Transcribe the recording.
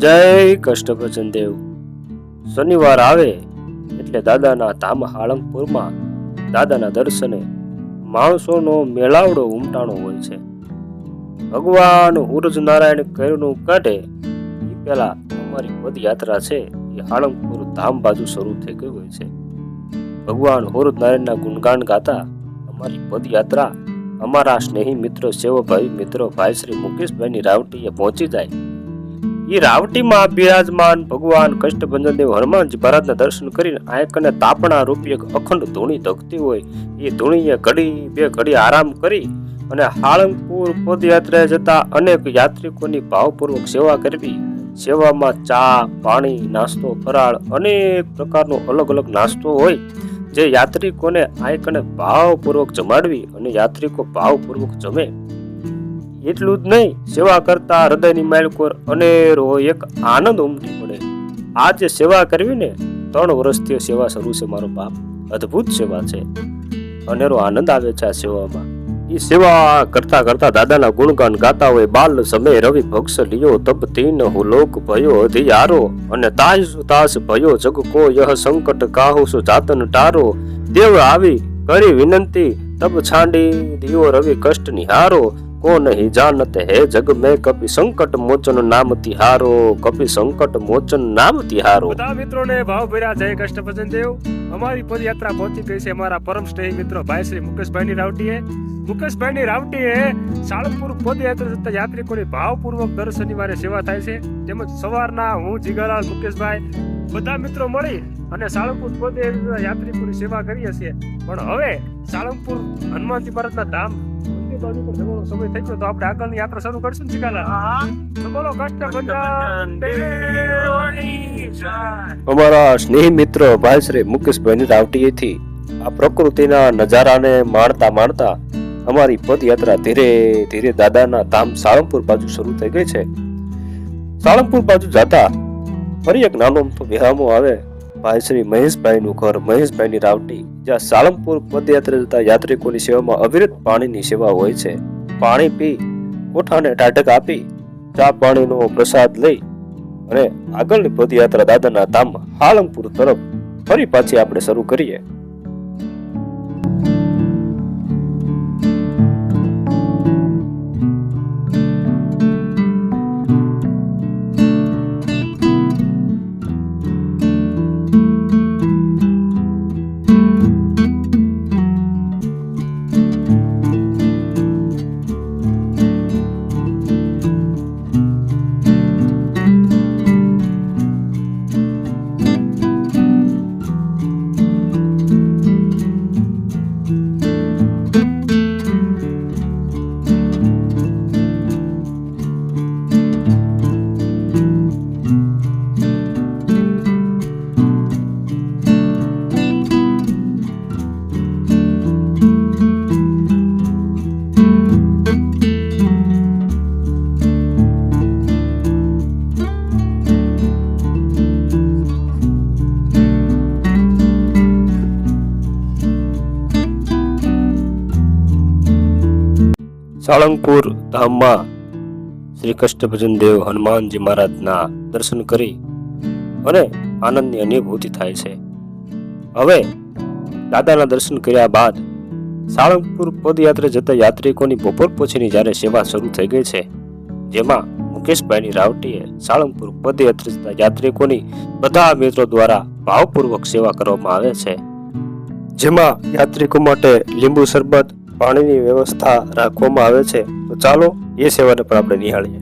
જય કષ્ટભંજન દેવ। શનિવાર આવે એટલે દાદાના ધામ હાળંગપુરમાં દાદાના દર્શને માણસોનો મેળાવડો ઉમટાણો હોય છે। ભગવાન સૂરજ નારાયણ કૈરનું કાઢે એ પહેલા અમારી પદયાત્રા છે એ હાળંગપુર ધામ બાજુ શરૂ થઈ ગઈ હોય છે। ભગવાન સૂરજ નારાયણના ગુણગાન ગાતા અમારી પદયાત્રા અમારા સ્નેહી મિત્રો સેવાભાઈ મિત્રો ભાઈ શ્રી મુકેશભાઈની રાવટીએ પહોંચી જાય। એ રાવટીમાં બિરાજમાન ભગવાન કષ્ટભંજન દેવ હનુમાનજી મહારાજના દર્શન કરીને આંખ અને તાપણા રૂપી અખંડ ધૂણી ધકતી હોય એ ધૂણીએ ઘડી બે ઘડી આરામ કરી અને હાળંગપુર પદયાત્રાએ જતા અનેક યાત્રિકોની ભાવપૂર્વક સેવા કરવી। સેવામાં ચા પાણી નાસ્તો ફરાળ અનેક પ્રકારનો અલગ અલગ નાસ્તો હોય જે યાત્રિકોને આંખ અને ભાવપૂર્વક જમાડવી અને યાત્રિકો ભાવપૂર્વક જમે। એટલું જ નહીં, સેવા કરતા હૃદયની માલકોર અનેરો એક આનંદ ઉમટી પડે। આ જે સેવા કરવી ને 3 વર્ષથી સેવા શરૂ છે મારો બાપ, અદ્ભુત સેવા છે, અનેરો આનંદ આવે છે આ સેવામાં। એ સેવા કરતા કરતા દાદાના ગુણગાન ગાતા હોય। બાલ સમય રવિ ભક્ષ લિયો તબ તીન હું લોક ભયો અધિયારો અને તાસ ભયો જગ કો યહ સંકટ કાહુ સુ જાતન ટારો દેવ આવી કરી વિનંતી તબ છાંડી દિયો રવિ કષ્ટ નિહારો को नहीं जानते है जग में कभी संकट मोचन नाम तिहारो कभी संकट मोचन नाम तिहारो। બધા મિત્રોને ભાવભર્યા જય કષ્ટભંજન દેવ। અમારી પદયાત્રા પહોંચી ગઈ છે અમારા પરમ સ્નેહી મિત્રો ભાઈ શ્રી મુકેશભાઈની રાવટીએ। મુકેશભાઈની રાવટીએ સાળંગપુર પદયાત્રા જતા યાત્રિકોની ભાવપૂર્વક દર શનિવારે સેવા થાય છે। તેમજ સવારના હું જીગાલાલ મુકેશભાઈ બધા મિત્રો મળી અને સાળંગપુર પદયાત્રા યાત્રિકોની સેવા કરીએ છીએ। પણ હવે સાળંગપુર હનુમાનજી મહારાજના ધામ સમય થઈ ગયો તો આપણે આગળની યાત્રા શરૂ કરશું ને બોલો કષ્ટભંજન દેવની જય। અમારા સ્નેહી મિત્રો ભાઈ શ્રી મુકેશભાઈની રાવટીએથી આ પ્રકૃતિના નજારાને માણતા માણતા અમારી પદયાત્રા ધીરે ધીરે દાદાના ધામ સાળંગપુર બાજુ શરૂ થઈ ગઈ છે। સાળંગપુર બાજુ જતા ફરી એક નાનો વિરામો આવે। ભાઈ શ્રી મહેશભાઈનું ઘર મહેશભાઈની રાવટી, જ્યાં સાળંગપુર પદયાત્રા જતા યાત્રિકોની સેવામાં અવિરત પાણીની સેવા હોય છે। પાણી પી કોઠાને ટાઢક આપી ચા પાણીનો પ્રસાદ લઈ અને આગળની પદયાત્રા દાદાના ધામ હાળંગપુર તરફ ફરી પાછી આપણે શરૂ કરીએ। સાળંગપુર ધામમાં શ્રી કષ્ટભંજન દેવ હનુમાનજી મહારાજના દર્શન કરી અને આનંદની અનુભૂતિ થાય છે। હવે દાદાના દર્શન કર્યા બાદ સાળંગપુર પદયાત્રા જતા યાત્રિકોની બપોર પછીની જ્યારે સેવા શરૂ થઈ ગઈ છે, જેમાં મુકેશભાઈની રાવટીએ સાળંગપુર પદયાત્રા જતા યાત્રિકોની બધા મિત્રો દ્વારા ભાવપૂર્વક સેવા કરવામાં આવે છે। જેમાં યાત્રિકો માટે લીંબુ શરબત પાણીની વ્યવસ્થા રાખવામાં આવે છે। તો ચાલો એ સેવાને પણ આપણે નિહાળીએ।